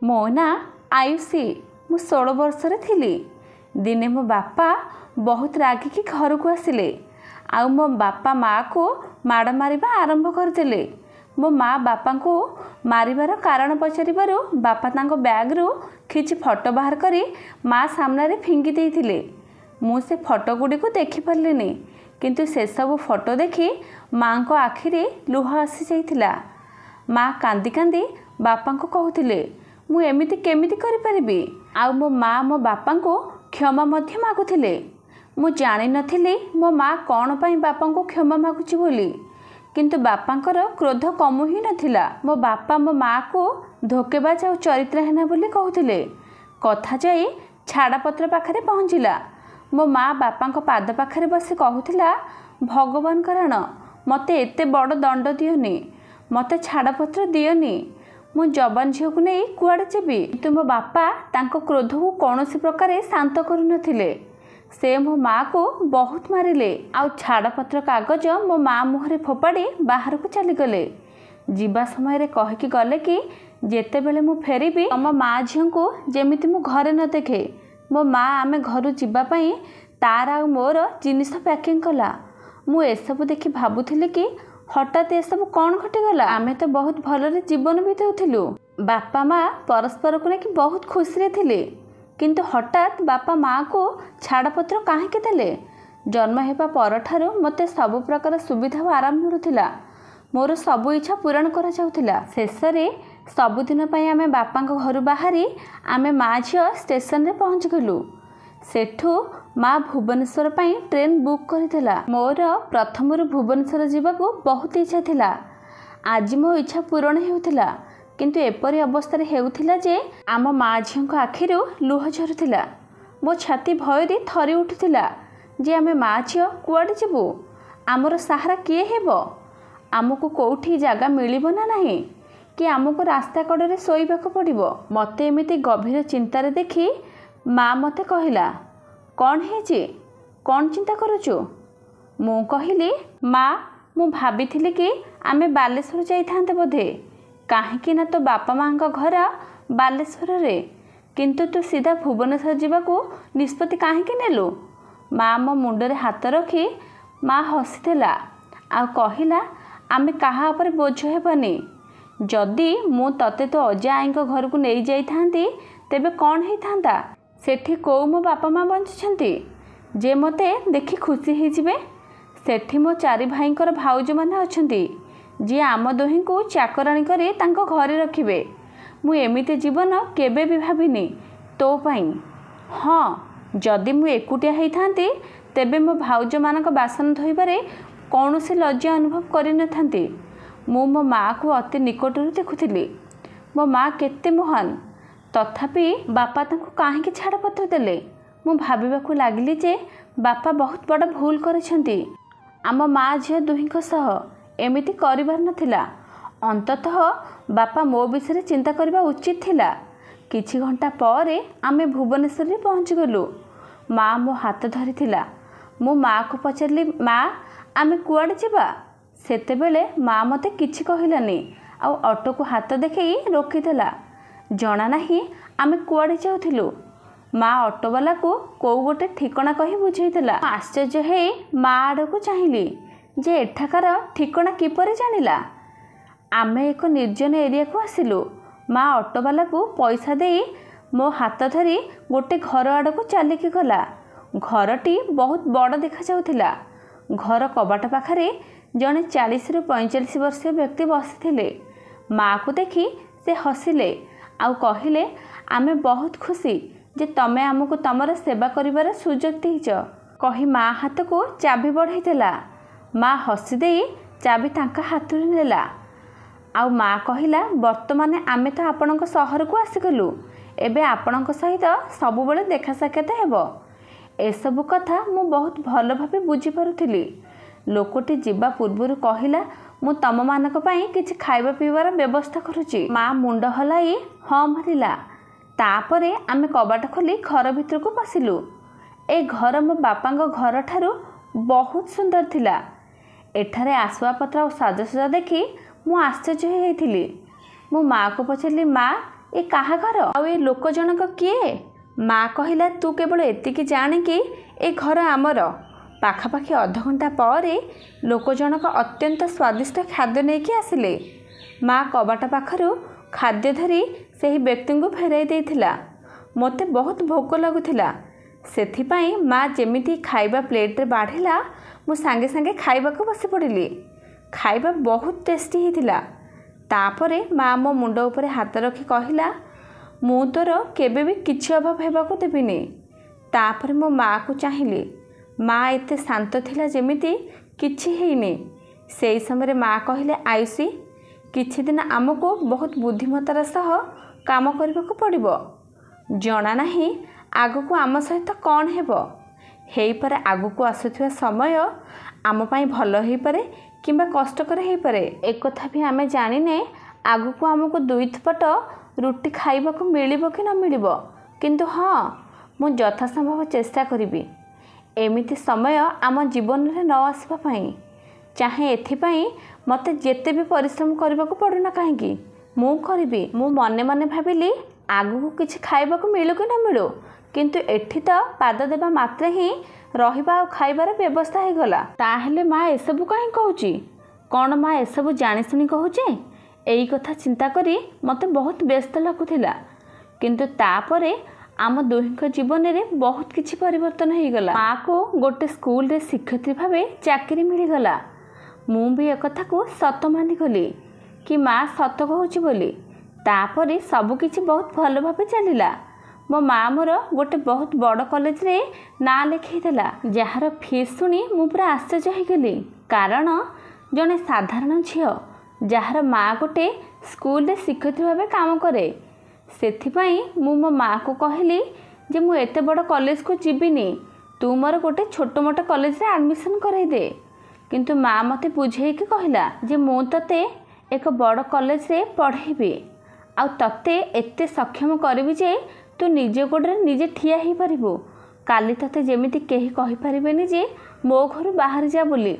मो ना आयुषी मु 16 वर्षर थी। दिने मो बापा बहुत रागिकी घर को आसिले आउ मो बापा माँ को माड़ मारिबा आरंभ करदेले। मो माँ बापा को मारिबार कारण पचारिबारु बापा तांको बैग रु किछि फोटो बाहर करी माँ सामने फिंगी देइथिले। मु से फोटो गुडी को देखि पारलिनी किंतु से सब फोटो देखी माँ को आखिरे लुह आसी जाइथिला। माँ कांदी कांदी बापा को कहूथिले मु एमिति केमिति करि परिबी। आउ मो माँ मो बापा को क्षमा मध्य मागुथिले। मु जानि नथिली मो माँ कौन पाई बापा को क्षमा मागुची बोली किंतु बापांकर क्रोध कमु ही नथिला। मो बापा मो माँ को धोकेबाज और चरित्रहीन बोली कहूथिले। कथा जाई छाड़पत्र पाखरे पहुँचला। मो माँ बापा पाद पाखरे बसी कहूथिला भगवान कारण मते एते बड़ दंड दियोनी, मते छाड़पत्र दियोनी, मु जवान झील को नहीं कुआड़े जीवी। तो मो बापा तांको क्रोध को कौन प्रकार शांत करू नथिले। से मो माँ को बहुत मारिले आउ छाड़पत्र कागज मो माँ मुहरे फोपाड़ी बाहर को चलीगले। जीवा समय कहीकि गले कि जेतेबेले मु फेरिबी तम माँ झील को जेमिति मु घरे न देखे। मो माँ आमे घर जीवाई तार आ मोर जिनिस पैकिंग कला। मु एसबू देखि भाबुथिली कि हठात ये सब कौन घटीगला। आमे तो बहुत भलरे जीवन बीताउथिलु। बापा माँ परस्पर को लेकिन बहुत खुशी थिले किंतु हठात बापा माँ को छाड़पत्र काहेकि देले। जन्म हेबा परठारु मते सब प्रकार सुविधा आराम मिलुथिला। मोर सबु इच्छा पूरण करा जाउथिला। शेषरे सबुदिन पई आमे बापा घर बाहरी आमे माँ झियो स्टेशन रे पहुँच गलु। सेठू माँ भुवनेश्वर पई ट्रेन बुक करथिला। मोर प्रथमरु भुवनेश्वर जीवाकू बहुत इच्छा थिला। आज मो इच्छा पूरण हेउथिला किंतु एपरी अवस्था हेउथिला जे आम माँ झील आखिरु लुह झरुथिला। मो छाती भयरी थरी उठुथिला जे आमे माँ झील कुआडे जीवु, आमर सहारा किए हेबो, आमको कोठी जगह मिलिबो ना नाही कि आमको रास्ता कड़े शोइबाक पड़िबो। मते एमिति गभीर चिंतार देखी माँ मते कहिला कौन हेची, कौन चिंता करुचु। मु कहिली माँ मु भाबिथिली कि आमे बालेश्वर जाइथांते बोधे काहेकि ना तो बापा माँ का घर बालेश्वर रे किंतु तू सीधा भुवनेश्वर जीवाकू निष्पत्ति काहेकि नेलु। माँ मो मुंडरे हाथ रखी माँ हसीदेला आ कहिला आमे कहा पर बोझ हेबानी। जदि मु तते तो अजा आई घर को नहीं जाइथांती तेबे कौन हेइथांता। सेठी को मो बापा माँ बंचिछंती जे मते देखि खुशी हेजिबे। सेठी मो चारि भाईंकर भाउज माने अछंती जी आम दुही को चाकराणी करे तांको घरे रखिबे। मु एमिते जीवन केबे भी भाबिनी तो पाई। हाँ जदि मु एकुटिया हेइथांती तेबे मो भाउज मानक बासन धोइबारे कौनसी लज्जा अनुभव करि नथांती। मु मो माँ को अति निकटरू देखुथिली। मो माँ केते महान तथापि बापा तांको काहेकि छाड़पत्र देले। मु भाबिबाकू लागिली जे बापा बहुत बड़ भूल करिसेंती। आम माँ झियो दुहींक सह एमिति करिबार नथिला। अंततः बापा मो विषय चिंता करबा उचित थिला। किछि घंटा पर आमे भुवनेश्वर रे पहुँच गलु। माँ मो हाथ धरिथिला। मु माँ को पचारली माँ आमे कुआडे जीवा। सेतेबेले माँ मते किछि कहिलानी आउ ऑटो को हाथ देखई रोकिदेला। जना नाही आमे कुआडे जाउथिलु। माँ ऑटोवाला को कौ गोटे ठिकना कही बुझेइदेला। आश्चर्य हे माँ आड़ को चाहिली जे एठाकार ठिकना किपरि जानिला। आमे एक निर्जन एरिया को आसिलु। माँ ऑटोवाला को पैसा देई मो हाथ धरी गोटे घर आड़ को चलिकी गला। घरटी बहुत बड़ देखा जाउथिला। घर कबाट पाखरे जने 40 रु 45 वर्षीय व्यक्ति बसिथिले। माँ को देखी से हसिले आउ कहिले आमे बहुत खुशी जे तमे आमको तमर सेवा करिबार सुजोग देइछ कही माँ हाथ को चाबी बढ़ाइदेला। माँ हसी देई चाबी तांका हाथ नेला आउ माँ कहिला वर्तमान आमे तो आपणक सहर को आसीगलु एबे आपणक सहित सबु बेले देखा साक्षात हेबो। एसबु कथा मु बहुत भल भाबे बुझी पारुथिली। लोकटी जीवा पूर्वरु कहिला मु तम मानक पई किछि खाइबा पीबार व्यवस्था करूची। माँ मुंड हलाई हाँ मारिला। तापरे आमे कबाट खोली घर भितर को पसिलु। ए घर मो बापा घर ठारू बहुत सुंदर थिला। एठारे आसवाबपत्र और साजसजा देखी मु आश्चर्य होइथिली। मो माँ को पचारिली माँ ए काहा घर आ ए लोक जनक किए? माँ कहला तू केवल एतिकी जाने कि ए घर आमर। पाखापाखि अधघंटा पर लोक जनक अत्यंत स्वादिष्ट खाद्य नहीं आसिले। माँ कबाट पाखरु खाद्य धरी से व्यक्ति को फेराई देथिला। मते बहुत भोक लगुथिला। सेथिपाई माँ जेमिति खाइबा प्लेट रे बाढ़िला मु सांगे सांगे खाइबा को बसी पड़िली। खाइबा बहुत टेस्टी हिथिला। तापरे माँ मो मुंड उपरे हाथ रखी कहला मु तोर केबे भी किछि अभाव हेबाको देबिनी। तापरे मो माँ को चाहिली। माँ एते शांत थिला जेमिति किछि हेइनी। सेई समय माँ कहले आयुषी किछि दिन आमको बहुत बुद्धिमतार सह काम करबाको पड़िबो। जना नाही आगको आम सहित कौन हेबो। हेई पारे आगको आसुथिबा समय आम पाई भल हेई पारे किंबा कष्टकर हेई पारे। एक कथा भी आमे जानिने आगको आमको दुईपट रुटी खाइबाको मिलिबो कि न मिलिबो। किंतु हाँ मु यथासंभव चेष्टा करिबी एमिति समय आम जीवन रे न आसबा पाई। चाहे एथिपाई मते जेते भी परिश्रम करबाको पड़ना काहेकि मु करिबी। मु मने मने भाबिली आगको किछि खाइबाको मिलु कि न मिलु किंतु एठी तो पाद देबा मात्रे ही रहिबा और खाइबार व्यवस्था हो गला। ताहेले माँ एसबु कहीं कहूची कौन माँ एसबु जानी शुणी कहूचे। एई कथा चिंता करी मते बहुत व्यस्त लगुथिला। किंतु तापरे आम दुहिंक जीवन रे बहुत किछि परिवर्तन हो गला। माँ को गोटे स्कूल रे शिक्षयित्री भावे चाकरी मिल गला। मु भी एक कथा को सत मानि गली कि माँ सत कहूची बोली। तापरे सब किछि बहुत भल भावे चलिला। मो माँ मोर गोटे बहुत बड़ कॉलेज रे ना लिखैदेला जार फीस शुणी मु पूरा आश्चर्य हो गली। कारण जड़े साधारण झील जार माँ गोटे स्कूल रे शिक्षयित्री भाव काम करे सेथिपाई मु मो माँ को कहली जे मु एते बड़ कॉलेज को जीविनी तू मोर गोटे छोट मोट कॉलेज रे एडमिशन कराई दे। किंतु माँ मते बुझेइकी कहला जे मु तते एक बड़ कॉलेज रे पढ़ेबी आ तते एते सक्षम करबी जे तू निजे गोड़े निजे ठिया ही पारिबो। काली तते जेमिति केही कहि परिबेनी जे मो घर बाहर जा बोली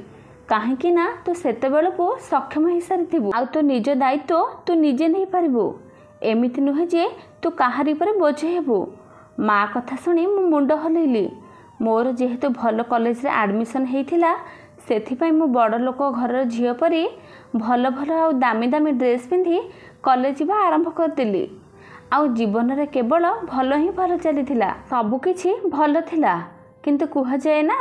काहेकि ना तू सेते बेलको सक्षम ही सारिथिबु आ तो निज दायित्व तू निजे नहीं पारिबो। एमिति नुहे जे तू काहारी पर बोझ हेबु। माँ कथा शुणी मु मुंड हलैली। मोर जेहेतु भल कॉलेज रे एडमिशन हेइथिला सेथिपाई मु बड़ लोक घर झियो परी भल भल आ दामी दामी ड्रेस पिंधि कॉलेज जीवा आरंभ करदेली। आउ जीवन रे केवल भल ही भल चलीथिला। सबु किछि भल थिला। किंतु कुहा जाए ना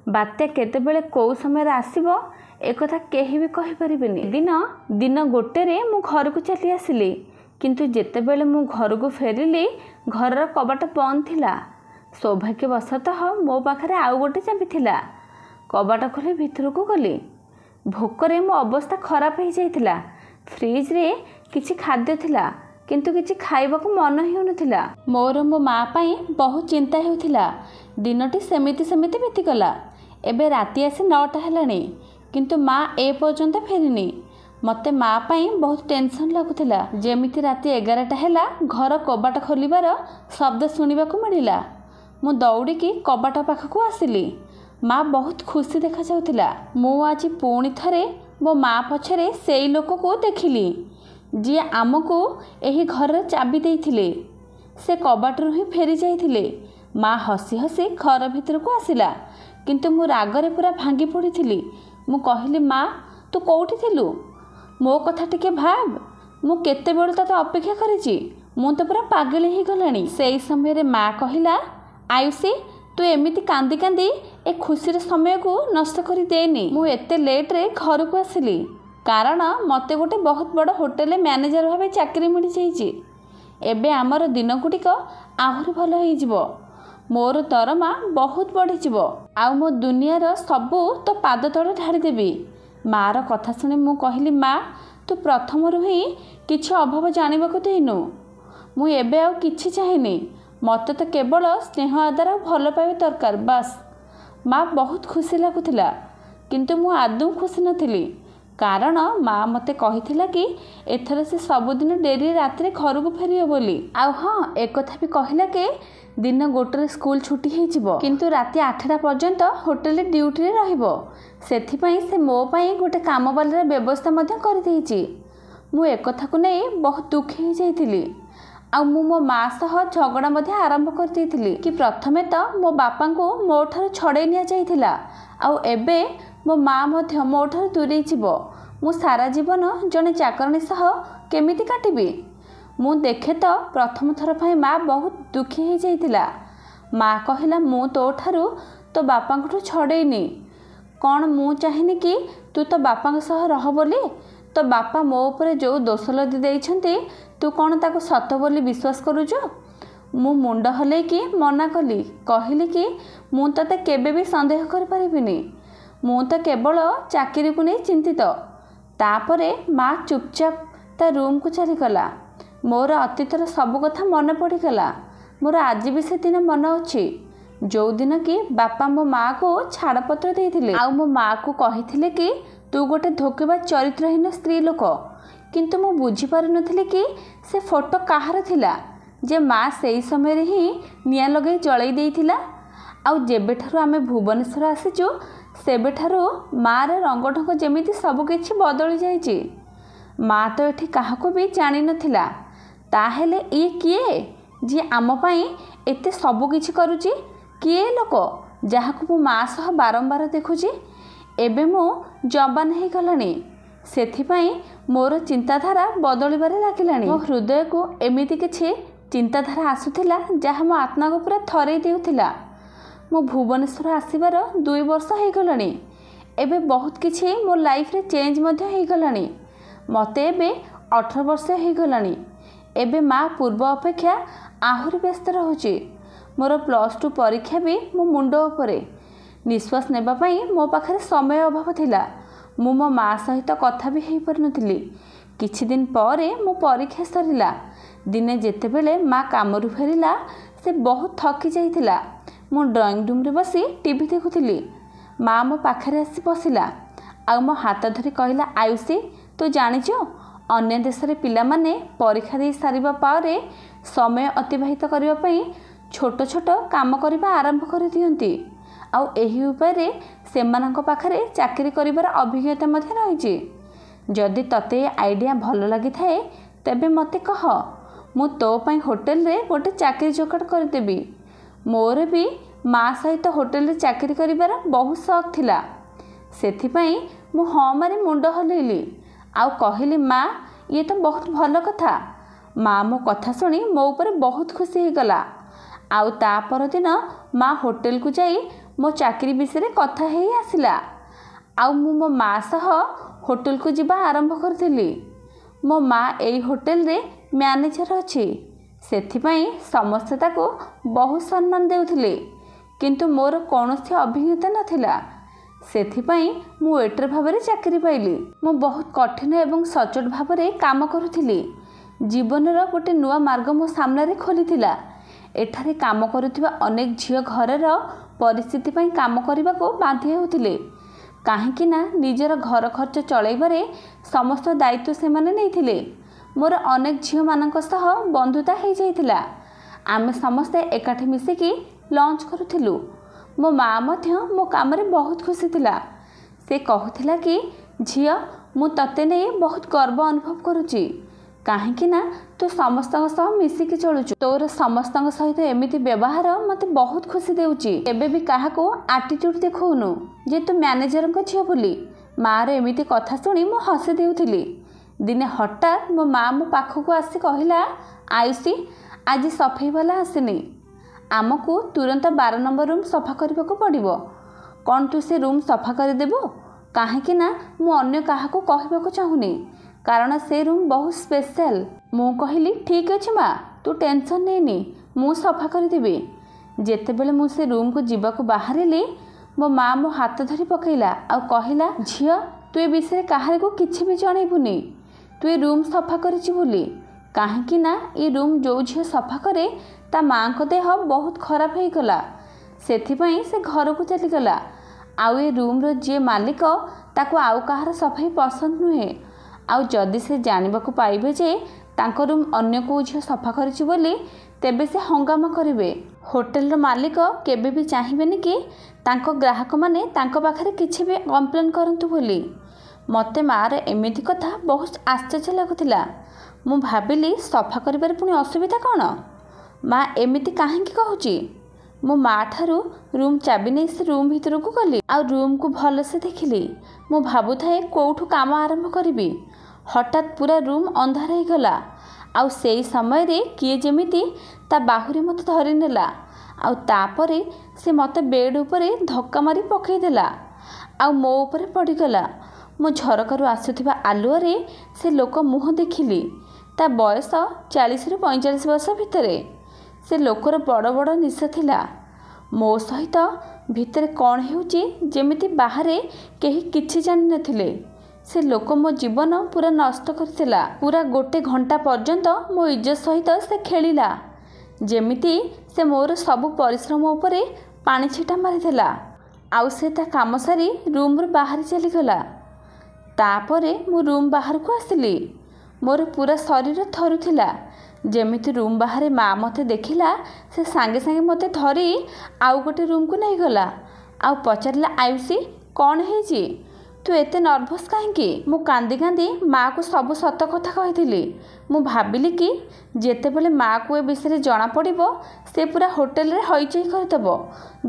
बात्या केतेबेले कोउ समय आसीबो एकथा केही भी कहि परिबेनी। दिन गोटे रे मु घर को चली आसिली। किंतु जेतेबेले मु घर को फेरिली घर कबाट बंद थिला। सौभाग्यवशतः मो पाखरे आउ गोटे चाबी थिला। कबाट खोली भितर को गली। भोकरे मो अवस्था खराब हो जाइथिला। फ्रिज रे किछि खाद्य थिला किंतु किछि खाइबा को मन ही होनथिला। मोर मो माँ पाई बहुत चिंता हेउथिला। दिनटी सेमिति सेमिति बीती गला। एबे राति आसी 9टा हेलानी किंतु माँ ए पर्यंत फेरिनी। मते माँ पाई बहुत टेंशन लगुथिला। जेमिति राति 11टा हेला घर कबाट खोलिबार शब्द सुनिबा को मिलिला। मु दौड़ी की कबाट पाखक आसिली। माँ बहुत खुशी देखा जाउथिला। मु आज पुणी थरे मो माँ पछरे सेई लोक को देखिली जी आमको एही घर चाबी देइथिले। से कबाटरू ही फेरी जाइथिले। माँ हसी हसी घर भितर को आसिला किंतु मु रागरे पूरा भांगी पड़ीथिली। मु कहली माँ तू कोउठी थिलु मो कथा टिके भाब। मु केते बेलु तते अपेक्षा करिछि। मु तो पूरा पागल ही गलानी। सेई समय रे माँ कहिला आयुषी तू एमिति कांदी कांदी ए खुशीर समय को नष्ट करी देनी। मु एते लेट रे घर को आसिली कारण मते गोटे बहुत बड़ होटेल मैनेजर भाव चाकरी मिल जाइए। एबे आमर दिन गुड़िक आहरी भल हो मोर दरमा बहुत बढ़ीज आउ मो दुनियार सबू तो पाद तले ढाड़ीदेवी। मार कथा शुणी मु कहली माँ तू प्रथम ही किछि अभाव जानवाक देनु। मु एबे आउ किछि चाहिनी। मते तो केवल स्नेह आदर और भल पाइबा दरकार बस। माँ बहुत खुशी लगुथिला किंतु मु आदौ खुशी नथिली कारण माँ मते कहिथिला कि एथर से सबुदिन डेरी रात घर को फेरियो बोली। आउ हाँ एक कथा भी कहला कि दिन गोटे स्कूल छुट्टी हो किंतु राति 8टा पर्यंत होटेल ड्यूटी रे रहिबो। सेथिपाई से मो पाई गोटे काम वाला व्यवस्था मध्य कर देइछि। मु एक कथा को नहीं बहुत दुखी हो जाइथिली। ଆଉ ମୁଁ ମୋ ମା ସହ ଝଗଡ଼ା ମଧ୍ୟ ଆରମ୍ଭ କରିଦେଇଥିଲି କି ପ୍ରଥମେ ତ ମୋ ବାପାଙ୍କୁ ମୋ ଠାରୁ ଛଡ଼େଇ ନିଆଯାଇଥିଲା, ଆଉ ଏବେ ମୋ ମା ମଧ୍ୟ ମୋ ଠାରୁ ଦୂରେଇ ଯିବ। ମୁଁ ସାରା ଜୀବନ ଜଣେ ଚାକରାଣୀ ସହ କେମିତି କାଟିବି? ମୁଁ ଦେଖେ ତ ପ୍ରଥମ ଥର ପାଇଁ ମା ବହୁତ ଦୁଃଖୀ ହେଇଯାଇଥିଲା। ମା କହିଲା, ମୁଁ ତୋ ଠାରୁ ତୋ ବାପାଙ୍କଠୁ ଛଡ଼େଇନି। କ'ଣ ମୁଁ ଚାହିଁନି କି ତୁ ତୋ ବାପାଙ୍କ ସହ ରହ ବୋଲି? ତୋ ବାପା ମୋ ଉପରେ ଯେଉଁ ଦୋଷ ଲଦି ଦେଇଛନ୍ତି ତୁ କ'ଣ ତାକୁ ସତ ବୋଲି ବିଶ୍ୱାସ କରୁଛୁ? ମୁଁ ମୁଣ୍ଡ ହଲେଇକି ମନା କଲି, କହିଲି କି ମୁଁ ତୋତେ କେବେ ବି ସନ୍ଦେହ କରିପାରିବିନି। ମୁଁ ତ କେବଳ ଚାକିରିକୁ ନେଇ ଚିନ୍ତିତ। ତାପରେ ମା ଚୁପଚାପ ତା ରୁମ୍କୁ ଚାଲିଗଲା। ମୋର ଅତୀତର ସବୁ କଥା ମନେ ପଡ଼ିଗଲା। ମୋର ଆଜି ବି ସେଦିନ ମନେ ଅଛି, ଯେଉଁଦିନ କି ବାପା ମୋ ମାଆକୁ ଛାଡ଼ପତ୍ର ଦେଇଥିଲେ ଆଉ ମୋ ମାଆକୁ କହିଥିଲେ କି ତୁ ଗୋଟେ ଧୋକେବାଜ ଚରିତ୍ରହୀନ ସ୍ତ୍ରୀ ଲୋକ। କିନ୍ତୁ ମୁଁ ବୁଝିପାରୁନଥିଲି କି ସେ ଫଟୋ କାହାର ଥିଲା ଯେ ମା ସେଇ ସମୟରେ ହିଁ ନିଆଁ ଲଗାଇ ଜଳାଇ ଦେଇଥିଲା। ଆଉ ଯେବେଠାରୁ ଆମେ ଭୁବନେଶ୍ୱର ଆସିଛୁ ସେବେଠାରୁ ମାଆର ରଙ୍ଗଢଙ୍ଗ ଯେମିତି ସବୁକିଛି ବଦଳି ଯାଇଛି। ମା ତ ଏଠି କାହାକୁ ବି ଜାଣିନଥିଲା। ତାହେଲେ ଇଏ କିଏ ଯିଏ ଆମ ପାଇଁ ଏତେ ସବୁକିଛି କରୁଛି? କିଏ ଲୋକ ଯାହାକୁ ମୁଁ ମା ସହ ବାରମ୍ବାର ଦେଖୁଛି? ଏବେ ମୁଁ ଯବାନ ହେଇଗଲାଣି, ସେଥିପାଇଁ ମୋର ଚିନ୍ତାଧାରା ବଦଳିବାରେ ଲାଗିଲାଣି। ମୋ ହୃଦୟକୁ ଏମିତି କିଛି ଚିନ୍ତାଧାରା ଆସୁଥିଲା ଯାହା ମୋ ଆତ୍ମାକୁ ପୁରା ଥରେଇ ଦେଉଥିଲା। ମୁଁ ଭୁବନେଶ୍ୱର ଆସିବାର 2 ବର୍ଷ ହେଇଗଲାଣି। ଏବେ ବହୁତ କିଛି ମୋ ଲାଇଫରେ ଚେଞ୍ଜ ମଧ୍ୟ ହେଇଗଲାଣି। ମୋତେ ଏବେ 18 ବର୍ଷ ହେଇଗଲାଣି। ଏବେ ମା ପୂର୍ବ ଅପେକ୍ଷା ଆହୁରି ବ୍ୟସ୍ତ ରହୁଛି। ମୋର +2 ପରୀକ୍ଷା ବି ମୋ ମୁଣ୍ଡ ଉପରେ। ନିଶ୍ୱାସ ନେବା ପାଇଁ ମୋ ପାଖରେ ସମୟ ଅଭାବ ଥିଲା। ମୁଁ ମୋ ମା ସହିତ କଥା ବି ହେଇପାରୁନଥିଲି। କିଛି ଦିନ ପରେ ମୋ ପରୀକ୍ଷା ସରିଲା। ଦିନେ ଯେତେବେଳେ ମା କାମରୁ ଫେରିଲା ସେ ବହୁତ ଥକି ଯାଇଥିଲା। ମୁଁ ଡ୍ରଇଂ ରୁମ୍ରେ ବସି ଟିଭି ଦେଖୁଥିଲି। ମା ମୋ ପାଖରେ ଆସି ବସିଲା ଆଉ ମୋ ହାତ ଧରି କହିଲା, ଆୟୁଷୀ, ତୁ ଜାଣିଛୁ ଅନ୍ୟ ଦେଶରେ ପିଲାମାନେ ପରୀକ୍ଷା ଦେଇ ସାରିବା ପରେ ସମୟ ଅତିବାହିତ କରିବା ପାଇଁ ଛୋଟ ଛୋଟ କାମ କରିବା ଆରମ୍ଭ କରିଦିଅନ୍ତି। ଆଉ ଏହି ଉପାୟରେ ସେମାନଙ୍କ ପାଖରେ ଚାକିରି କରିବାର ଅଭିଜ୍ଞତା ମଧ୍ୟ ରହିଛି। ଯଦି ତତେ ଏ ଆଇଡ଼ିଆ ଭଲ ଲାଗିଥାଏ ତେବେ ମୋତେ କହ, ମୁଁ ତୋ ପାଇଁ ହୋଟେଲରେ ଗୋଟେ ଚାକିରି ଯୋଗାଡ଼ କରିଦେବି। ମୋର ବି ମା ସହିତ ହୋଟେଲରେ ଚାକିରି କରିବାର ବହୁତ ସଉକ ଥିଲା। ସେଥିପାଇଁ ମୁଁ ହଁ ମାରି ମୁଣ୍ଡ ହଲେଇଲି ଆଉ କହିଲି, ମା, ଇଏ ତ ବହୁତ ଭଲ କଥା। ମା ମୋ କଥା ଶୁଣି ମୋ ଉପରେ ବହୁତ ଖୁସି ହେଇଗଲା। ଆଉ ତା ପରଦିନ ମା ହୋଟେଲକୁ ଯାଇ ମୋ ଚାକିରି ବିଷୟରେ କଥା ହେଇ ଆସିଲା। ଆଉ ମୁଁ ମୋ ମା ସହ ହୋଟେଲକୁ ଯିବା ଆରମ୍ଭ କରିଥିଲି। ମୋ ମା ଏଇ ହୋଟେଲରେ ମ୍ୟାନେଜର ଅଛି, ସେଥିପାଇଁ ସମସ୍ତେ ତାକୁ ବହୁତ ସମ୍ମାନ ଦେଉଥିଲେ। କିନ୍ତୁ ମୋର କୌଣସି ଅଭିଜ୍ଞତା ନଥିଲା, ସେଥିପାଇଁ ମୁଁ ୱେଟର ଭାବରେ ଚାକିରି ପାଇଲି। ମୁଁ ବହୁତ କଠିନ ଏବଂ ସଚ୍ଚୋଟ ଭାବରେ କାମ କରୁଥିଲି। ଜୀବନର ଗୋଟେ ନୂଆ ମାର୍ଗ ମୋ ସାମ୍ନାରେ ଖୋଲିଥିଲା। ଏଠାରେ କାମ କରୁଥିବା ଅନେକ ଝିଅ ଘରର ପରିସ୍ଥିତି ପାଇଁ କାମ କରିବାକୁ ବାଧ୍ୟ ହେଉଥିଲେ, କାହିଁକି ନା ନିଜର ଘର ଖର୍ଚ୍ଚ ଚଳାଇବାରେ ସମସ୍ତ ଦାୟିତ୍ୱ ସେମାନେ ନେଇଥିଲେ। ମୋର ଅନେକ ଝିଅମାନଙ୍କ ସହ ବନ୍ଧୁତା ହେଇଯାଇଥିଲା। ଆମେ ସମସ୍ତେ ଏକାଠି ମିଶିକି ଲଞ୍ଚ କରୁଥିଲୁ। ମୋ ମା ମଧ୍ୟ ମୋ କାମରେ ବହୁତ ଖୁସି ଥିଲା। ସେ କହୁଥିଲା କି, ଝିଅ, ମୁଁ ତତେ ନେଇ ବହୁତ ଗର୍ବ ଅନୁଭବ କରୁଛି, କାହିଁକି ନା ତୁ ସମସ୍ତଙ୍କ ସହ ମିଶିକି ଚଳୁଛୁ। ତୋର ସମସ୍ତଙ୍କ ସହିତ ଏମିତି ବ୍ୟବହାର ମୋତେ ବହୁତ ଖୁସି ଦେଉଛି। ଏବେ ବି କାହାକୁ ଆଟିଟ୍ୟୁଡ଼ ଦେଖାଉନୁ ଯେ ତୁ ମ୍ୟାନେଜରଙ୍କ ଝିଅ ବୋଲି। ମାଆର ଏମିତି କଥା ଶୁଣି ମୁଁ ହସି ଦେଉଥିଲି। ଦିନେ ହଠାତ୍ ମୋ ମା ମୋ ପାଖକୁ ଆସି କହିଲା, ଆୟୁଷୀ, ଆଜି ସଫେଇବାଲା ଆସିନି। ଆମକୁ ତୁରନ୍ତ 12 ନମ୍ବର ରୁମ୍ ସଫା କରିବାକୁ ପଡ଼ିବ। କ'ଣ ତୁ ସେ ରୁମ୍ ସଫା କରିଦେବୁ? କାହିଁକି ନା ମୁଁ ଅନ୍ୟ କାହାକୁ କହିବାକୁ ଚାହୁଁନି, କାରଣ ସେ ରୁମ୍ ବହୁତ ସ୍ପେଶାଲ। ମୁଁ କହିଲି, ଠିକ୍ ଅଛି ମା, ତୁ ଟେନସନ୍ ନେନି, ମୁଁ ସଫା କରିଦେବି। ଯେତେବେଳେ ମୁଁ ସେ ରୁମ୍କୁ ଯିବାକୁ ବାହାରିଲି ମୋ ମା ମୋ ହାତ ଧରି ପକାଇଲା ଆଉ କହିଲା, ଝିଅ, ତୁ ଏ ବିଷୟରେ କାହାରିକୁ କିଛି ବି ଜଣେଇବୁନି। ତୁ ଏ ରୁମ୍ ସଫା କରିଛୁ ବୋଲି। କାହିଁକି ନା ଏ ରୁମ୍ ଯେଉଁ ଝିଅ ସଫା କରେ ତା ମାଆଙ୍କ ଦେହ ବହୁତ ଖରାପ ହେଇଗଲା, ସେଥିପାଇଁ ସେ ଘରକୁ ଚାଲିଗଲା। ଆଉ ଏ ରୁମ୍ର ଯିଏ ମାଲିକ ତାକୁ ଆଉ କାହାର ସଫାଇ ପସନ୍ଦ ନୁହେଁ। ଆଉ ଯଦି ସେ ଜାଣିବାକୁ ପାଇବେ ଯେ ତାଙ୍କ ରୁମ୍ ଅନ୍ୟ କେଉଁ ଝିଅ ସଫା କରିଛି ବୋଲି ତେବେ ସେ ହଙ୍ଗାମା କରିବେ। ହୋଟେଲର ମାଲିକ କେବେ ବି ଚାହିଁବେନି କି ତାଙ୍କ ଗ୍ରାହକମାନେ ତାଙ୍କ ପାଖରେ କିଛି ବି କମ୍ପ୍ଲେନ୍ କରନ୍ତୁ ବୋଲି। ମୋତେ ମାଆର ଏମିତି କଥା ବହୁତ ଆଶ୍ଚର୍ଯ୍ୟ ଲାଗୁଥିଲା। ମୁଁ ଭାବିଲି ସଫା କରିବାରେ ପୁଣି ଅସୁବିଧା କ'ଣ। ମା ଏମିତି କାହିଁକି କହୁଛି। ମୁଁ ମା' ଠାରୁ ରୁମ୍ ଚାବି ନେଇ ସେ ରୁମ୍ ଭିତରକୁ ଗଲି ଆଉ ରୁମ୍କୁ ଭଲସେ ଦେଖିଲି। ମୁଁ ଭାବୁଥାଏ କେଉଁଠୁ କାମ ଆରମ୍ଭ କରିବି। ହଠାତ୍ ପୁରା ରୁମ୍ ଅନ୍ଧାର ହେଇଗଲା ଆଉ ସେଇ ସମୟରେ କିଏ ଯେମିତି ତା ବାହୁରେ ମୋତେ ଧରିନେଲା ଆଉ ତାପରେ ସେ ମୋତେ ବେଡ଼୍ ଉପରେ ଧକ୍କା ମାରି ପକାଇଦେଲା ଆଉ ମୋ ଉପରେ ପଡ଼ିଗଲା। ମୁଁ ଝରକାରୁ ଆସୁଥିବା ଆଲୁଅରେ ସେ ଲୋକ ମୁହଁ ଦେଖିଲି। ତା ବୟସ 40ରୁ 45 ବର୍ଷ ଭିତରେ। ସେ ଲୋକର ବଡ଼ ବଡ଼ ନିଶ ଥିଲା। ମୋ ସହିତ ଭିତରେ କ'ଣ ହେଉଛି ଯେମିତି ବାହାରେ କେହି କିଛି ଜାଣିନଥିଲେ। ସେ ଲୋକ ମୋ ଜୀବନ ପୁରା ନଷ୍ଟ କରିଥିଲା। ପୁରା 1 ଘଣ୍ଟା ପର୍ଯ୍ୟନ୍ତ ମୋ ଇଜ୍ଜତ ସହିତ ସେ ଖେଳିଲା। ଯେମିତି ସେ ମୋର ସବୁ ପରିଶ୍ରମ ଉପରେ ପାଣି ଛିଟା ମାରିଥିଲା। ଆଉ ସେ ତା କାମ ସାରି ରୁମ୍ରୁ ବାହାରି ଚାଲିଗଲା। ତାପରେ ମୁଁ ରୁମ୍ ବାହାରକୁ ଆସିଲି। ମୋର ପୁରା ଶରୀର ଥରୁଥିଲା। ଯେମିତି ରୁମ୍ ବାହାରେ ମା' ମୋତେ ଦେଖିଲା ସେ ସାଙ୍ଗେ ସାଙ୍ଗେ ମୋତେ ଧରି ଆଉ ଗୋଟେ ରୁମ୍କୁ ନେଇଗଲା ଆଉ ପଚାରିଲା, ଆୟୁଷୀ କ'ଣ ହେଇଛି? ତୁ ଏତେ ନର୍ଭସ୍ କାହିଁକି? ମୁଁ କାନ୍ଦି କାନ୍ଦି ମା'କୁ ସବୁ ସତ କଥା କହିଥିଲି। ମୁଁ ଭାବିଲି କି ଯେତେବେଳେ ମା'କୁ ଏ ବିଷୟରେ ଜଣାପଡ଼ିବ ସେ ପୁରା ହୋଟେଲରେ ହଇଚଇ କରିଦେବ।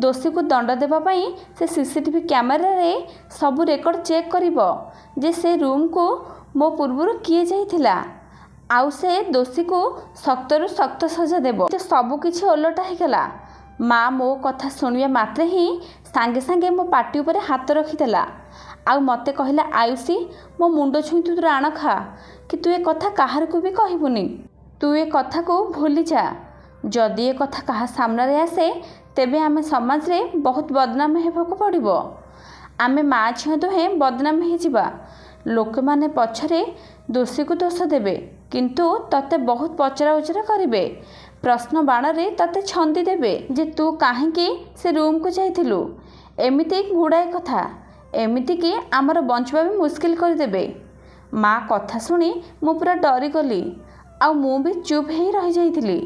ଦୋଷୀକୁ ଦଣ୍ଡ ଦେବା ପାଇଁ ସେ CCTV କ୍ୟାମେରାରେ ସବୁ ରେକର୍ଡ଼ ଚେକ୍ କରିବ ଯେ ସେ ରୁମ୍କୁ ମୋ ପୂର୍ବରୁ କିଏ ଯାଇଥିଲା ଆଉ ସେ ଦୋଷୀକୁ ଶକ୍ତରୁ ଶକ୍ତ ସଜା ଦେବ। ସବୁ କିଛି ଓଲଟା ହେଇଗଲା। ମା' ମୋ କଥା ଶୁଣିବା ମାତ୍ରେ ହିଁ ସାଙ୍ଗେ ସାଙ୍ଗେ ମୋ ପାଟି ଉପରେ ହାତ ରଖିଦେଲା ଆଉ ମୋତେ କହିଲା, ଆୟୁଷୀ ମୋ ମୁଣ୍ଡ ଛୁଇଁ ତୁ ରାଣ ଖା କି ତୁ ଏ କଥା କାହାରିକୁ ବି କହିବୁନି। ତୁ ଏ କଥାକୁ ଭୁଲି ଯା। ଯଦି ଏ କଥା କାହା ସାମ୍ନାରେ ଆସେ ତେବେ ଆମେ ସମାଜରେ ବହୁତ ବଦନାମ ହେବାକୁ ପଡ଼ିବ। ଆମେ ମା' ଝିଅ ଦୁହେଁ ବଦନାମ ହେଇଯିବା। ଲୋକମାନେ ପଛରେ ଦୋଷୀକୁ ଦୋଷ ଦେବେ କିନ୍ତୁ ତତେ ବହୁତ ପଚରା ଉଚରା କରିବେ। ପ୍ରଶ୍ନ ବାଣରେ ତତେ ଛନ୍ଦି ଦେବେ ଯେ ତୁ କାହିଁକି ସେ ରୁମ୍କୁ ଯାଇଥିଲୁ। ଏମିତି ଗୁଡ଼ାଏ କଥା, ଏମିତିକି ଆମର ବଞ୍ଚିବା ବି ମୁସ୍କିଲ କରିଦେବେ। ମା' କଥା ଶୁଣି ମୁଁ ପୁରା ଡରିଗଲି ଆଉ ମୁଁ ବି ଚୁପ୍ ହେଇ ରହିଯାଇଥିଲି।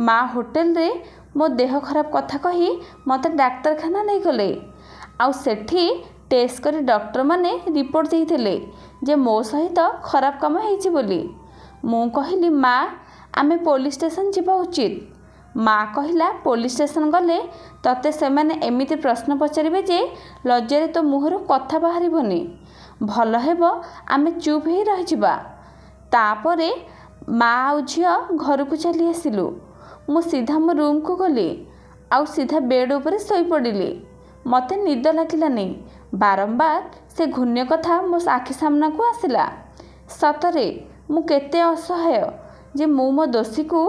ମା' ହୋଟେଲରେ ମୋ ଦେହ ଖରାପ କଥା କହି ମୋତେ ଡାକ୍ତରଖାନା ନେଇଗଲେ ଆଉ ସେଠି ଟେଷ୍ଟ କରି ଡକ୍ଟରମାନେ ରିପୋର୍ଟ ଦେଇଥିଲେ ଯେ ମୋ ସହିତ ଖରାପ କାମ ହେଇଛି ବୋଲି। ମୁଁ କହିଲି, ମା' ଆମେ ପୋଲିସ ଷ୍ଟେସନ ଯିବା ଉଚିତ। ମା' କହିଲା, ପୋଲିସ ଷ୍ଟେସନ ଗଲେ ତତେ ସେମାନେ ଏମିତି ପ୍ରଶ୍ନ ପଚାରିବେ ଯେ ଲଜ୍ଜାରେ ତୋ ମୁହଁରୁ କଥା ବାହାରିବନି। ଭଲ ହେବ ଆମେ ଚୁପ୍ ହେଇ ରହିଯିବା। ତାପରେ ମା' ଆଉ ଝିଅ ଘରକୁ ଚାଲି ଆସିଲୁ। ମୁଁ ସିଧା ମୋ ରୁମ୍କୁ ଗଲି ଆଉ ସିଧା ବେଡ଼୍ ଉପରେ ଶୋଇପଡ଼ିଲି। ମୋତେ ନିଦ ଲାଗିଲାନି। ବାରମ୍ବାର ସେ ଘୃଣ୍ୟ କଥା ମୋ ଆଖି ସାମ୍ନାକୁ ଆସିଲା। ସତରେ ମୁଁ କେତେ ଅସହାୟ ଯେ ମୁଁ ମୋ ଦୋଷୀକୁ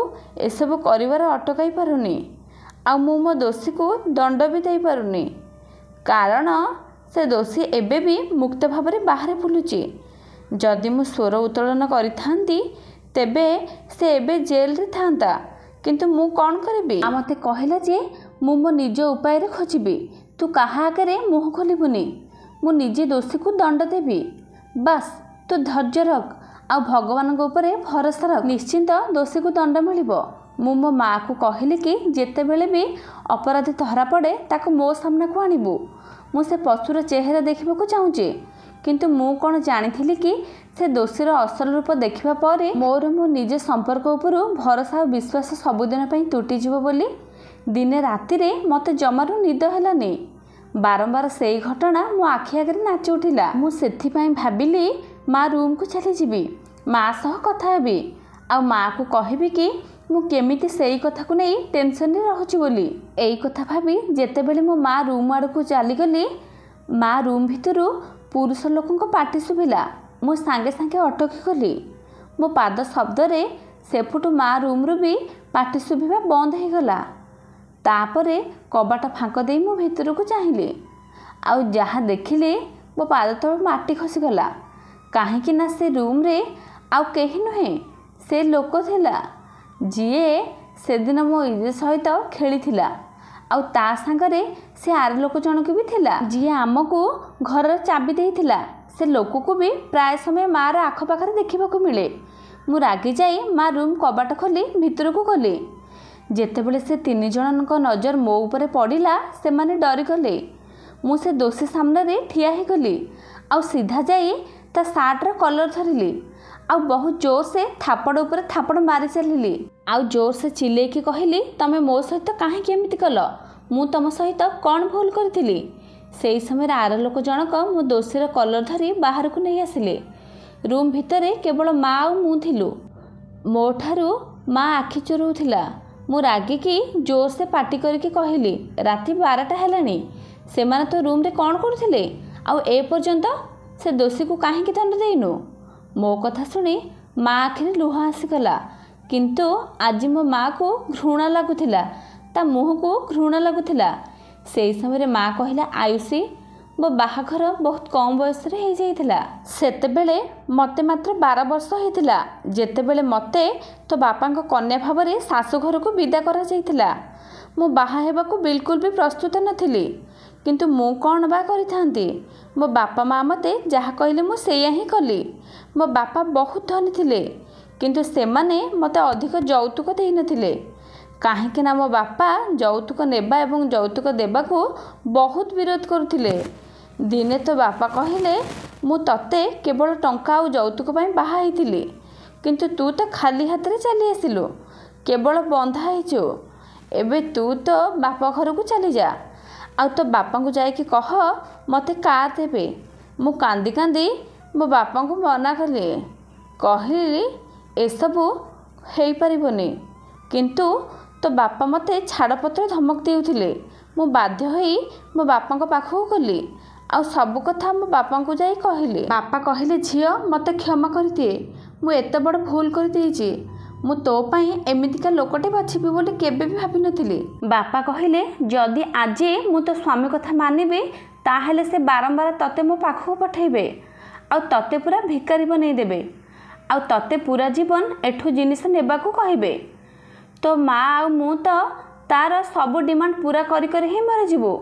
ଏସବୁ କରିବାର ଅଟକାଇ ପାରୁନି ଆଉ ମୁଁ ମୋ ଦୋଷୀକୁ ଦଣ୍ଡ ବି ଦେଇପାରୁନି। କାରଣ ସେ ଦୋଷୀ ଏବେ ବି ମୁକ୍ତ ଭାବରେ ବାହାରେ ବୁଲୁଛି। ଯଦି ମୁଁ ସ୍ୱର ଉତ୍ତୋଳନ କରିଥାନ୍ତି ତେବେ ସେ ଏବେ ଜେଲରେ ଥାନ୍ତା। କିନ୍ତୁ ମୁଁ କ'ଣ କରିବି? ମୋତେ କହିଲା ଯେ ମୁଁ ମୋ ନିଜ ଉପାୟରେ ଖୋଜିବି। ତୁ କାହା ଆଗରେ ମୁହଁ ଖୋଲିବୁନି। ମୁଁ ନିଜେ ଦୋଷୀକୁ ଦଣ୍ଡ ଦେବି। ବାସ୍ ତୁ ଧୈର୍ଯ୍ୟ ରଖ ଆଉ ଭଗବାନଙ୍କ ଉପରେ ଭରସା ରଖ। ନିଶ୍ଚିନ୍ତ ଦୋଷୀକୁ ଦଣ୍ଡ ମିଳିବ। ମୁଁ ମୋ ମା'କୁ କହିଲି କି ଯେତେବେଳେ ବି ଅପରାଧୀ ଧରା ପଡ଼େ ତାକୁ ମୋ ସାମ୍ନାକୁ ଆଣିବୁ। ମୁଁ ସେ ପଶୁର ଚେହେରା ଦେଖିବାକୁ ଚାହୁଁଛି। କିନ୍ତୁ ମୁଁ କ'ଣ ଜାଣିଥିଲି କି ସେ ଦୋଷୀର ଅସଲ ରୂପ ଦେଖିବା ପରେ ମୋର ମୋ ନିଜ ସମ୍ପର୍କ ଉପରୁ ଭରସା ଆଉ ବିଶ୍ୱାସ ସବୁଦିନ ପାଇଁ ତୁଟିଯିବ ବୋଲି। ଦିନେ ରାତିରେ ମୋତେ ଜମାରୁ ନିଦ ହେଲାନି। ବାରମ୍ବାର ସେଇ ଘଟଣା ମୋ ଆଖି ଆଗରେ ନାଚି ଉଠିଲା। ମୁଁ ସେଥିପାଇଁ ଭାବିଲି ମା' ରୁମ୍କୁ ଚାଲିଯିବି। ମା' ସହ କଥା ହେବି ଆଉ ମା'କୁ କହିବି କି ମୁଁ କେମିତି ସେଇ କଥାକୁ ନେଇ ଟେନସନରେ ରହୁଛି ବୋଲି। ଏଇ କଥା ଭାବି ଯେତେବେଳେ ମୋ ମା' ରୁମ୍ ଆଡ଼କୁ ଚାଲିଗଲି ମା' ରୁମ୍ ଭିତରୁ ପୁରୁଷ ଲୋକଙ୍କ ପାଟି ଶୁଭିଲା। ମୁଁ ସାଙ୍ଗେ ସାଙ୍ଗେ ଅଟକି ଗଲି। ମୋ ପାଦ ଶବ୍ଦରେ ସେପଟୁ ମା' ରୁମ୍ରୁ ବି ପାଟି ଶୁଭିବା ବନ୍ଦ ହେଇଗଲା। ତାପରେ କବାଟ ଫାଙ୍କ ଦେଇ ମୁଁ ଭିତରକୁ ଚାହିଁଲି ଆଉ ଯାହା ଦେଖିଲି ମୋ ପାଦ ତଳୁ ମାଟି ଖସିଗଲା। କାହିଁକି ନା ସେ ରୁମ୍ରେ ଆଉ କେହି ନୁହେଁ, ସେ ଲୋକ ଥିଲା ଯିଏ ସେଦିନ ମୋ ଇଜ୍ଜତ ସହିତ ଖେଳିଥିଲା ଆଉ ତା ସାଙ୍ଗରେ ସେ ଆର ଲୋକ ଜଣକ ବି ଥିଲା ଯିଏ ଆମକୁ ଘରର ଚାବି ଦେଇଥିଲା। ସେ ଲୋକକୁ ବି ପ୍ରାୟ ସମୟ ମା'ର ଆଖପାଖରେ ଦେଖିବାକୁ ମିଳେ। ମୁଁ ରାଗି ଯାଇ ମା' ରୁମ୍ କବାଟ ଖୋଲି ଭିତରକୁ ଗଲି। ଯେତେବେଳେ ସେ 3 ଜଣଙ୍କ ନଜର ମୋ ଉପରେ ପଡ଼ିଲା ସେମାନେ ଡରିଗଲେ। ମୁଁ ସେ ଦୋଷୀ ସାମ୍ନାରେ ଠିଆ ହେଇଗଲି ଆଉ ସିଧା ଯାଇ ତା ସାର୍ଟର କଲର ଧରିଲି ଆଉ ବହୁତ ଜୋରସେ ଥାପଡ଼ ଉପରେ ଥାପଡ଼ ମାରି ଚାଲିଲି। ଆଉ ଜୋରସେ ଚିଲେଇକି କହିଲି, ତମେ ମୋ ସହିତ କାହିଁକି ଏମିତି କଲ? ମୁଁ ତମ ସହିତ କ'ଣ ଭୁଲ କରିଥିଲି? ସେହି ସମୟରେ ଆର ଲୋକ ଜଣକ ମୋ ଦୋଷୀର କଲର ଧରି ବାହାରକୁ ନେଇ ଆସିଲେ। ରୁମ୍ ଭିତରେ କେବଳ ମା ଆଉ ମୁଁ ଥିଲୁ। ମୋ ଠାରୁ ମା ଆଖି ଚୁରଉଥିଲା। ମୁଁ ରାଗିକି ଜୋରସେ ପାଟି କରିକି କହିଲି, ରାତି 12ଟା ହେଲାଣି, ସେମାନେ ତ ରୁମ୍ରେ କ'ଣ କରୁଥିଲେ? ଆଉ ଏ ପର୍ଯ୍ୟନ୍ତ ସେ ଦୋଷୀକୁ କାହିଁକି ଦଣ୍ଡ ଦେଇନୁ? ମୋ କଥା ଶୁଣି ମା ଆଖିରେ ଲୁହ ଆସିଗଲା। କିନ୍ତୁ ଆଜି ମୋ ମାଆକୁ ଘୃଣା ଲାଗୁଥିଲା, ତା ମୁହଁକୁ ଘୃଣା ଲାଗୁଥିଲା। ସେହି ସମୟରେ ମା କହିଲା, ଆୟୁଷୀ, ମୋ ବାହାଘର ବହୁତ କମ୍ ବୟସରେ ହେଇଯାଇଥିଲା। ସେତେବେଳେ ମୋତେ ମାତ୍ର 12 ବର୍ଷ ହେଇଥିଲା, ଯେତେବେଳେ ମୋତେ ତୋ ବାପାଙ୍କ କନ୍ୟା ଭାବରେ ଶାଶୁଘରକୁ ବିଦା କରାଯାଇଥିଲା। ମୁଁ ବାହା ହେବାକୁ ବିଲକୁଲ ବି ପ୍ରସ୍ତୁତ ନଥିଲି। କିନ୍ତୁ ମୁଁ କ'ଣ ବା କରିଥାନ୍ତି? ମୋ ବାପା ମା ମୋତେ ଯାହା କହିଲେ ମୁଁ ସେଇଆ ହିଁ କଲି। ମୋ ବାପା ବହୁତ ଧନୀ ଥିଲେ, କିନ୍ତୁ ସେମାନେ ମୋତେ ଅଧିକ ଯୌତୁକ ଦେଇନଥିଲେ। କାହିଁକି ନା ମୋ ବାପା ଯୌତୁକ ନେବା ଏବଂ ଯୌତୁକ ଦେବାକୁ ବହୁତ ବିରୋଧ କରୁଥିଲେ। ଦିନେ ତୋ ବାପା କହିଲେ, ମୁଁ ତତେ କେବଳ ଟଙ୍କା ଆଉ ଯୌତୁକ ପାଇଁ ବାହା ହେଇଥିଲି, କିନ୍ତୁ ତୁ ତ ଖାଲି ହାତରେ ଚାଲି ଆସିଲୁ, କେବଳ ବନ୍ଧା ହେଇଛୁ। ଏବେ ତୁ ତୋ ବାପ ଘରକୁ ଚାଲିଯା, ଆଉ ତୋ ବାପାଙ୍କୁ ଯାଇକି କହ ମୋତେ କାର୍ ଦେବେ। ମୁଁ କାନ୍ଦି କାନ୍ଦି ମୋ ବାପାଙ୍କୁ ମନା କଲି, କହିଲି ଏସବୁ ହେଇପାରିବନି। କିନ୍ତୁ ତୋ ବାପା ମୋତେ ଛାଡ଼ପତ୍ର ଧମକ ଦେଉଥିଲେ। ମୁଁ ବାଧ୍ୟ ହୋଇ ମୋ ବାପାଙ୍କ ପାଖକୁ ଗଲି, ଆଉ ସବୁ କଥା ମୋ ବାପାଙ୍କୁ ଯାଇ କହିଲି। ବାପା କହିଲେ, ଝିଅ, ମୋତେ କ୍ଷମା କରିଦିଏ, ମୁଁ ଏତେ ବଡ଼ ଭୁଲ କରିଦେଇଛି। ମୁଁ ତୋ ପାଇଁ ଏମିତିକା ଲୋକଟେ ବାଛିବି ବୋଲି କେବେ ବି ଭାବିନଥିଲି। ବାପା କହିଲେ, ଯଦି ଆଜି ମୁଁ ତୋ ସ୍ୱାମୀ କଥା ମାନିବି, ତାହେଲେ ସେ ବାରମ୍ବାର ତତେ ମୋ ପାଖକୁ ପଠାଇବେ, ଆଉ ତତେ ପୁରା ଭିକାରୀ ବନେଇ ଦେବେ, ଆଉ ତତେ ପୁରା ଜୀବନ ଏଠୁ ଜିନିଷ ନେବାକୁ କହିବେ। ତୋ ମା ଆଉ ମୁଁ ତ ତାର ସବୁ ଡିମାଣ୍ଡ ପୁରା କରି କରି ହିଁ ମରିଯିବୁ।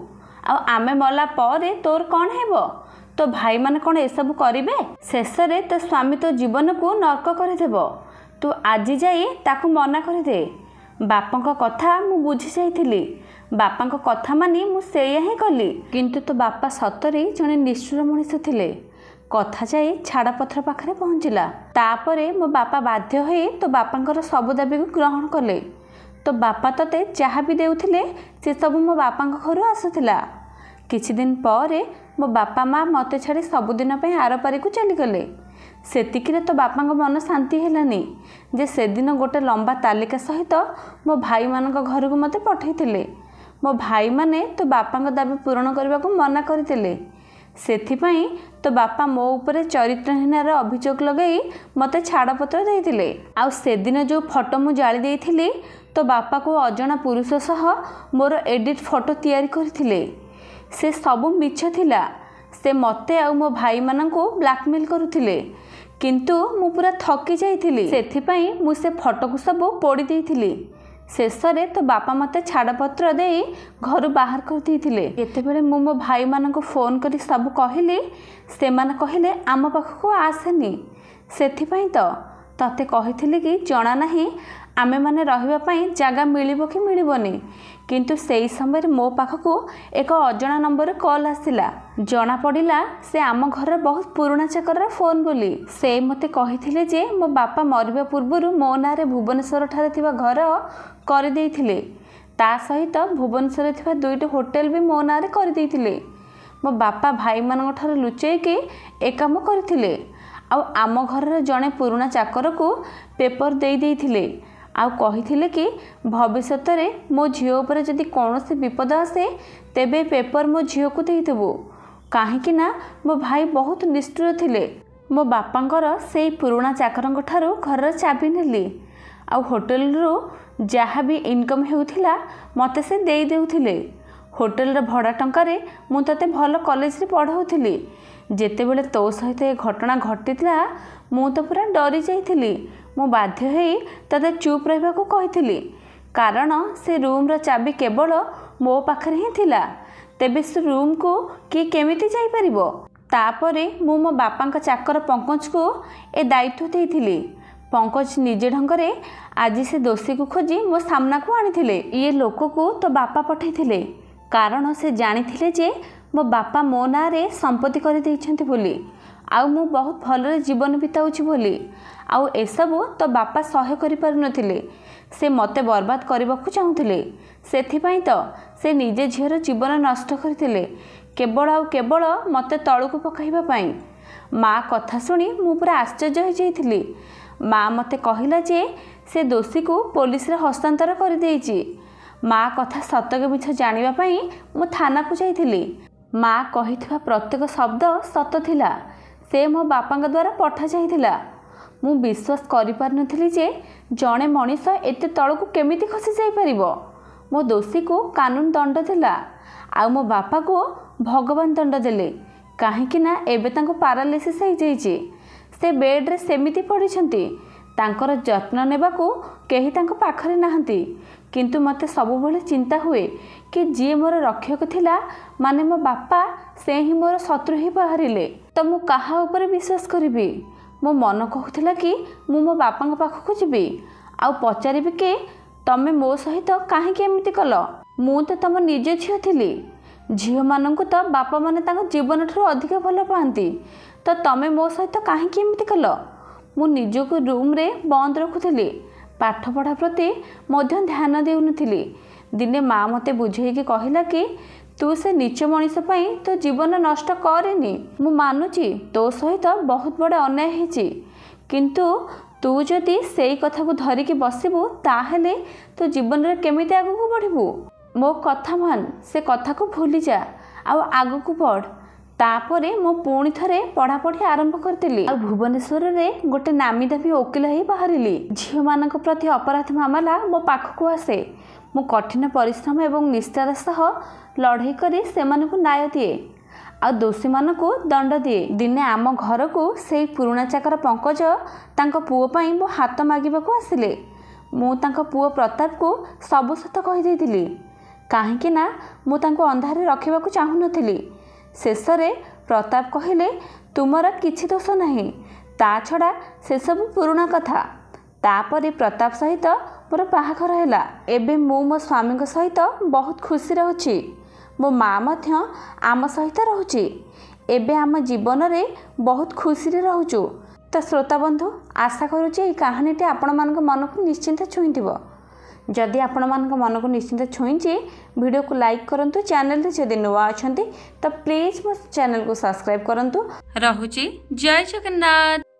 ଆଉ ଆମେ ମଲା ପରେ ତୋର କ'ଣ ହେବ? ତୋ ଭାଇମାନେ କ'ଣ ଏସବୁ କରିବେ? ଶେଷରେ ତୋ ସ୍ୱାମୀ ତୋ ଜୀବନକୁ ନର୍କ କରିଦେବ। ତୁ ଆଜି ଯାଇ ତାକୁ ମନା କରିଦେ। ବାପାଙ୍କ କଥା ମୁଁ ବୁଝି ଯାଇଥିଲି। ବାପାଙ୍କ କଥା ମାନି ମୁଁ ସେଇଆ ହିଁ କଲି। କିନ୍ତୁ ତୋ ବାପା ସତରେ ଜଣେ ନିଷ୍ଠୁର ମଣିଷ ଥିଲେ। କଥା ଯାଇ ଛାଡ଼ପତ୍ର ପାଖରେ ପହଞ୍ଚିଲା। ତାପରେ ମୋ ବାପା ବାଧ୍ୟ ହୋଇ ତୋ ବାପାଙ୍କର ସବୁ ଦାବିକୁ ଗ୍ରହଣ କଲେ। ତୋ ବାପା ତତେ ଯାହା ବି ଦେଉଥିଲେ ସେସବୁ ମୋ ବାପାଙ୍କ ଘରୁ ଆସୁଥିଲା। କିଛି ଦିନ ପରେ ମୋ ବାପା ମା ମୋତେ ଛାଡ଼ି ସବୁଦିନ ପାଇଁ ଆରପାରିକୁ ଚାଲିଗଲେ। ସେତିକିରେ ତୋ ବାପାଙ୍କ ମନ ଶାନ୍ତି ହେଲାନି ଯେ ସେଦିନ ଗୋଟେ ଲମ୍ବା ତାଲିକା ସହିତ ମୋ ଭାଇମାନଙ୍କ ଘରକୁ ମୋତେ ପଠାଇଥିଲେ। ମୋ ଭାଇମାନେ ତୋ ବାପାଙ୍କ ଦାବି ପୂରଣ କରିବାକୁ ମନା କରିଥିଲେ। ସେଥିପାଇଁ ତୋ ବାପା ମୋ ଉପରେ ଚରିତ୍ରହୀନର ଅଭିଯୋଗ ଲଗାଇ ମୋତେ ଛାଡ଼ପତ୍ର ଦେଇଥିଲେ। ଆଉ ସେଦିନ ଯେଉଁ ଫଟୋ ମୁଁ ଜାଳି ଦେଇଥିଲି, ତୋ ବାପାକୁ ଅଜଣା ପୁରୁଷ ସହ ମୋର ଏଡ଼ିଟ୍ ଫଟୋ ତିଆରି କରିଥିଲେ। ସେ ସବୁ ମିଛ ଥିଲା। ସେ ମୋତେ ଆଉ ମୋ ଭାଇମାନଙ୍କୁ ବ୍ଲାକମେଲ୍ କରୁଥିଲେ। କିନ୍ତୁ ମୁଁ ପୁରା ଥକି ଯାଇଥିଲି। ସେଥିପାଇଁ ମୁଁ ସେ ଫଟୋକୁ ସବୁ ପୋଡ଼ି ଦେଇଥିଲି। ଶେଷରେ ତୋ ବାପା ମୋତେ ଛାଡ଼ପତ୍ର ଦେଇ ଘରୁ ବାହାର କରିଦେଇଥିଲେ। ଯେତେବେଳେ ମୁଁ ମୋ ଭାଇମାନଙ୍କୁ ଫୋନ୍ କରି ସବୁ କହିଲି, ସେମାନେ କହିଲେ, ଆମ ପାଖକୁ ଆସେନି। ସେଥିପାଇଁ ତ ତତେ କହିଥିଲି କି ଜଣା ନାହିଁ ଆମେମାନେ ରହିବା ପାଇଁ ଜାଗା ମିଳିବ କି ମିଳିବନି। କିନ୍ତୁ ସେହି ସମୟରେ ମୋ ପାଖକୁ ଏକ ଅଜଣା ନମ୍ବରରୁ କଲ୍ ଆସିଲା। ଜଣାପଡ଼ିଲା ସେ ଆମ ଘରର ବହୁତ ପୁରୁଣା ଚାକରର ଫୋନ୍ ବୋଲି। ସେ ମୋତେ କହିଥିଲେ ଯେ ମୋ ବାପା ମରିବା ପୂର୍ବରୁ ମୋ ନାଁରେ ଭୁବନେଶ୍ୱରଠାରେ ଥିବା ଘର କରିଦେଇଥିଲେ। ତା ସହିତ ଭୁବନେଶ୍ୱରରେ ଥିବା 2ଟି ହୋଟେଲ ବି ମୋ ନାଁରେ କରିଦେଇଥିଲେ। ମୋ ବାପା ଭାଇମାନଙ୍କ ଠାରୁ ଲୁଚେଇକି ଏ କାମ କରିଥିଲେ। ଆଉ ଆମ ଘରର ଜଣେ ପୁରୁଣା ଚାକରକୁ ପେପର ଦେଇଥିଲେ। ଆଉ କହିଥିଲେ କି ଭବିଷ୍ୟତରେ ମୋ ଝିଅ ଉପରେ ଯଦି କୌଣସି ବିପଦ ଆସେ, ତେବେ ପେପର ମୋ ଝିଅକୁ ଦେଇଦେବୁ। କାହିଁକି ନା ମୋ ଭାଇ ବହୁତ ନିଷ୍ଠୁର ଥିଲେ। ମୋ ବାପାଙ୍କର ସେଇ ପୁରୁଣା ଚାକରଙ୍କ ଠାରୁ ଘରର ଚାବି ନେଲି। ଆଉ ହୋଟେଲରୁ ଯାହା ବି ଇନକମ୍ ହେଉଥିଲା ମୋତେ ସେ ଦେଇ ଦେଉଥିଲେ। ହୋଟେଲର ଭଡ଼ା ଟଙ୍କାରେ ମୁଁ ତତେ ଭଲ କଲେଜରେ ପଢ଼ାଉଥିଲି। ଯେତେବେଳେ ତୋ ସହିତ ଏ ଘଟଣା ଘଟିଥିଲା, ମୁଁ ତ ପୁରା ଡରି ଯାଇଥିଲି। ମୁଁ ବାଧ୍ୟ ହୋଇ ତତେ ଚୁପ୍ ରହିବାକୁ କହିଥିଲି, କାରଣ ସେ ରୁମ୍ର ଚାବି କେବଳ ମୋ ପାଖରେ ହିଁ ଥିଲା। ତେବେ ସେ ରୁମ୍କୁ କିଏ କେମିତି ଯାଇପାରିବ? ତାପରେ ମୁଁ ମୋ ବାପାଙ୍କ ଚାକର ପଙ୍କଜକୁ ଏ ଦାୟିତ୍ୱ ଦେଇଥିଲି। ପଙ୍କଜ ନିଜ ଢଙ୍ଗରେ ଆଜି ସେ ଦୋଷୀକୁ ଖୋଜି ମୋ ସାମ୍ନାକୁ ଆଣିଥିଲେ। ଇଏ ଲୋକକୁ ତୋ ବାପା ପଠାଇଥିଲେ, କାରଣ ସେ ଜାଣିଥିଲେ ଯେ ମୋ ବାପା ମୋ ନାଁରେ ସମ୍ପତ୍ତି କରିଦେଇଛନ୍ତି ବୋଲି। आउ मु बहुत भलरे जीवन बिताऊछि बोली आउ एसबू तो बापा सह्य करि पारु नथिले। से मते बर्बाद करबाकू चाहूथिले सेथिपाई तो से निजे झीर जीवन नष्ट करथिले केवल आउ केवल मते तळुकू पकाइबा पाई। माँ कथा शुणी मु पूरा आश्चर्य हो जाइथिली। माँ मते कहिला जे से दोषी को पुलिस रे हस्तांतर कर देइछि। माँ कथा सतक मिछ जानिबा पाई मु थाना को जाइथिली। माँ कहिथिबा प्रत्येक शब्द सत थिला। से मो बापांग द्वारा पठा जाइथिला। मु विश्वास करि पार नथिली जे जणे मनीष एते तळकू केमिति खसी जाई परिबो। मो दोषी को कानून दंड दिला आ मो बापा को भगवान दंड देले काहेकि ना एबे तांको पैरालिसिस हो जाइछि। से बेड रे सेमिति पड़िछंती। तांकर जत्न नेबाकू केही तांको पाखरे नाहंती। किंतु मते सबुबेले चिंता हुए कि जी मोर रक्षक थिला माने मो बापा से ही मोर शत्रु ही बाहरिले तो मु काहा ऊपर विश्वास करिबी। मो मन कहूथिला कि मु मो बापांग पाखकू जिबी आ पचारिबी कि तमे मो सहित काहेकि एमिति कल। मु तो तम निजे झियो थिली। झियो मानंकु तो बापा माने तांको जीवन ठरो अधिक भल पांती तो तमे मो सहित काहेकि एमिति कल। मु निजको रूम रे बंद रखुथिली। पाठ पढ़ा प्रति मध्य ध्यान देउनथिली। दिने माँ मते बुझेइकी कहिला कि तू से नीच मनीष पई तो जीवन नष्ट करेनी। मु मानुची तो सहित बहुत बड़ अन्याय हेची किंतु तू जदि सेई कथा को धरिकी बसिबू ताहेले तो जीवन रे केमिति आगु को बढ़िबू। मो कथा मान से कथा को भूली जा आ आगु को बढ़। तापरे मो पुणी थरे पढ़ापढ़ी आरंभ करतिली आ भुवनेश्वर रे गोटे नामी दामी वकील ही बाहरिली। झियो मानक प्रति अपराध मामला मो पाखकू आसे। मु कठिन परिश्रम एवं निष्ठार सह लड़ाई करी सेमानकू न्याय दिए आ दोषी मानकू दंड दिए। दिने आम घर को से पुराणा चाकर पंकज तांको पुओ पई मो हाथ मागिबाकू आसिले। मु तांको पुओ प्रताप को सबु सत कहि देइतिली काहेकि ना मु तांको अंधारे रखिबाकू चाहू नथिली। शेष रे प्रताप कहिले तुमर किछि दोष नहीं ता छड़ा से सब पुराणा कथा। तापरे प्रताप सहित मोर बाहाघर हैला। एबे मु मो स्वामी सहित बहुत खुशी रहूछि। मो माँ मध्य आम सहित रहूछि। एबे आम जीवन रे बहुत खुशी रे रहूछु। तो श्रोता बंधु आशा करूछि ए कहानीटी आपण मानक मन को निश्चिंत छुईंथिबो। जदि आपण मानक मन को निश्चिंत छुईंची वीडियो को लाइक करंतु। चैनल रे जदि नवा अछंती तो प्लीज मो चैनल को सब्सक्राइब करंतु। रहूछि जय जगन्नाथ।